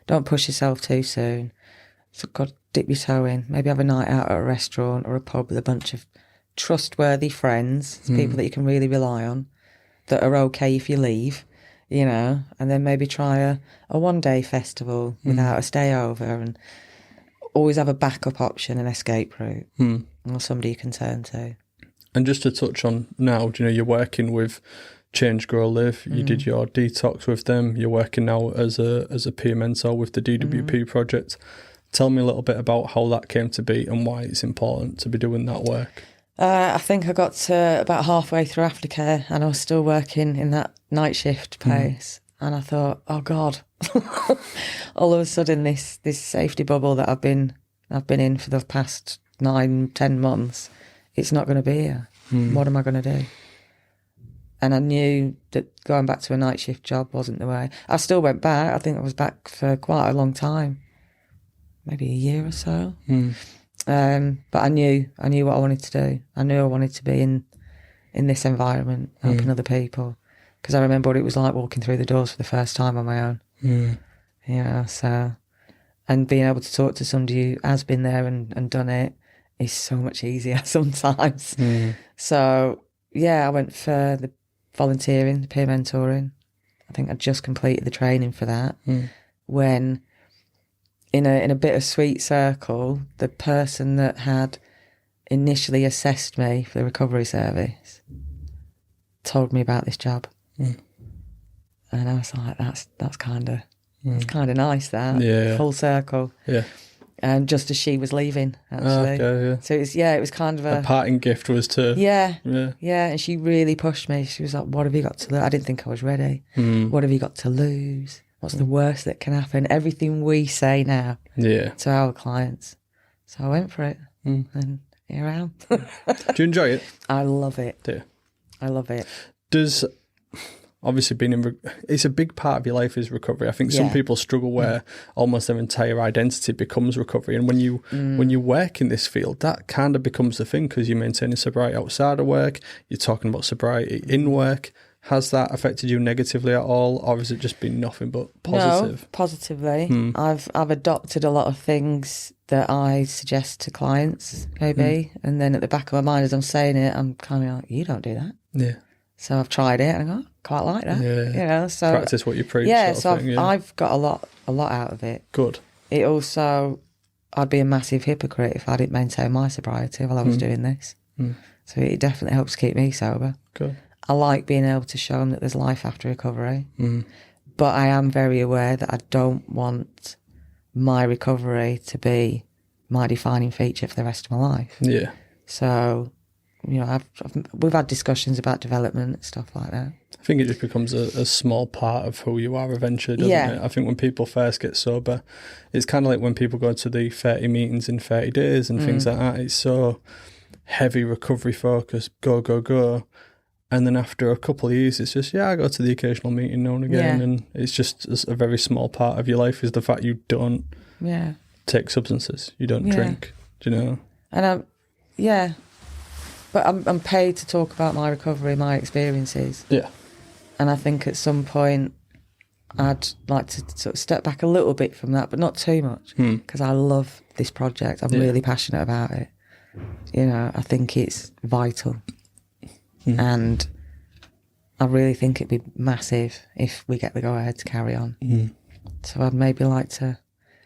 Don't push yourself too soon. So God, dip your toe in. Maybe have a night out at a restaurant or a pub with a bunch of trustworthy friends, people that you can really rely on, that are okay if you leave. You know, and then maybe try a one-day festival without a stay over, and always have a backup option, an escape route, or somebody you can turn to. And just to touch on now, you know, you're working with Change, Grow, Live. You did your detox with them. You're working now as a peer mentor with the DWP project. Tell me a little bit about how that came to be and why it's important to be doing that work. I think I got to about halfway through aftercare and I was still working in that night shift place. And I thought, oh God, all of a sudden this safety bubble that I've been in for the past 9-10 months, it's not going to be here. What am I going to do? And I knew that going back to a night shift job wasn't the way. I still went back. I think I was back for quite a long time, maybe a year or so. But I knew what I wanted to do. I knew I wanted to be in this environment, helping other people. Because I remember what it was like walking through the doors for the first time on my own. You know, so, and being able to talk to somebody who has been there and done it is so much easier sometimes. So, yeah, I went for the volunteering, the peer mentoring. I think I just completed the training for that. When, in a bittersweet circle, the person that had initially assessed me for the recovery service told me about this job. And I was like, that's kind of nice, that full circle. Just as she was leaving, actually. So it was kind of a parting gift was to and she really pushed me. She was like, what have you got to lose? I didn't think I was ready. What have you got to lose? What's the worst that can happen? Everything we say now to our clients. So I went for it and here I am. Do you enjoy it? I love it. Do you? I love it. Does obviously it's a big part of your life is recovery. I think some people struggle where almost their entire identity becomes recovery, and when you work in this field, that kind of becomes the thing because you're maintaining sobriety outside of work. You're talking about sobriety in work. Has that affected you negatively at all, or has it just been nothing but positive? No, positively. I've adopted a lot of things that I suggest to clients, maybe, and then at the back of my mind as I'm saying it, I'm kind of like, you don't do that. Yeah. So I've tried it and I go, quite like that. You know, so practice what you preach. Yeah, sort of thing, I've got a lot out of it. Good. It also, I'd be a massive hypocrite if I didn't maintain my sobriety while I was doing this. So it definitely helps keep me sober. Good. I like being able to show them that there's life after recovery. But I am very aware that I don't want my recovery to be my defining feature for the rest of my life. Yeah. So, you know, we've had discussions about development and stuff like that. I think it just becomes a small part of who you are eventually, doesn't it? I think when people first get sober, it's kind of like when people go to the 30 meetings in 30 days and things like that. It's so heavy recovery focus, go. And then after a couple of years, it's just, I go to the occasional meeting now and again. And it's just a very small part of your life is the fact you don't take substances. You don't drink, do you know? And but I'm paid to talk about my recovery, my experiences. Yeah. And I think at some point I'd like to sort of step back a little bit from that, but not too much, because I love this project. I'm really passionate about it. You know, I think it's vital. And I really think it'd be massive if we get the go-ahead to carry on. So I'd maybe like to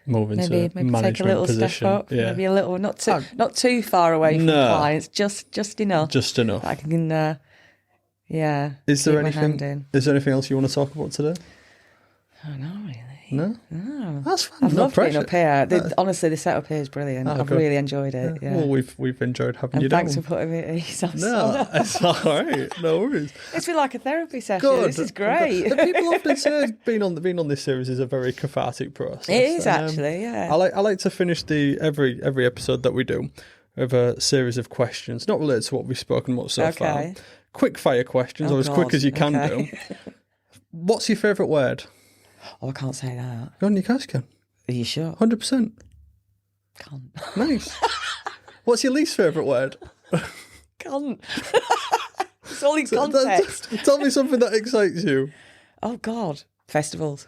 move into maybe take a little position. Step up, maybe a little, not too far away from clients, just enough. Just enough. That I can, Is there anything else you want to talk about today? Oh, no, really. No? That's fine. I've loved being up here. Honestly, the setup here is brilliant. I've really enjoyed it. Yeah. Well, we've enjoyed having you down. Thanks down. for putting me at ease. No, it's all right. No worries. It's been like a therapy session. Good. This is great. People often say being on this series is a very cathartic process. It is actually, yeah. I like to finish every episode that we do with a series of questions, not related to what we've spoken about so far. Quick fire questions, or as quick as you can do. What's your favourite word? Oh, I can't say that. Go on, you can. Are you sure? 100%. Cunt. Nice. What's your least favourite word? Cunt. It's all in context. Tell me something that excites you. Oh, God. Festivals.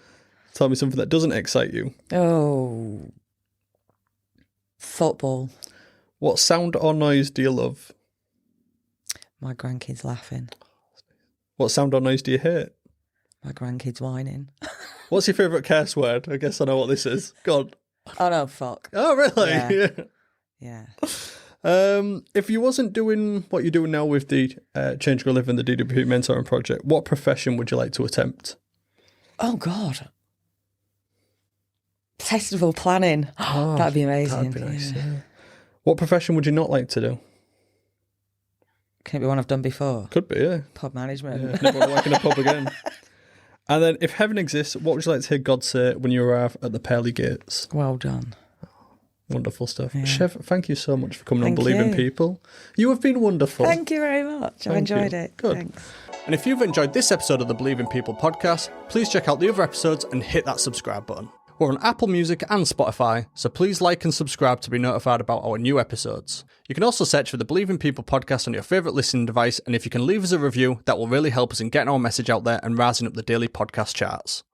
Tell me something that doesn't excite you. Oh. Football. What sound or noise do you love? My grandkids laughing. What sound or noise do you hate? My grandkids whining. What's your favourite curse word? I guess I know what this is. Go on. Oh, no, fuck. Oh, really? Yeah. If you wasn't doing what you're doing now with the Change Your Live and the DWP Mentoring Project, what profession would you like to attempt? Oh, God. Festival planning. That'd be amazing. That'd be nice, yeah. What profession would you not like to do? Can it be one I've done before? Could be, yeah. Pub management. Yeah, never want to work in a pub again. And then, if heaven exists, what would you like to hear God say when you arrive at the pearly gates? Well done. Wonderful stuff. Yeah. Shev, thank you so much for coming on Thank Believing you. People. You have been wonderful. Thank you very much. I enjoyed it. Good. Thanks. And if you've enjoyed this episode of the Believing People podcast, please check out the other episodes and hit that subscribe button. We're on Apple Music and Spotify, so please like and subscribe to be notified about our new episodes. You can also search for the Believing People podcast on your favourite listening device, and if you can leave us a review, that will really help us in getting our message out there and rising up the daily podcast charts.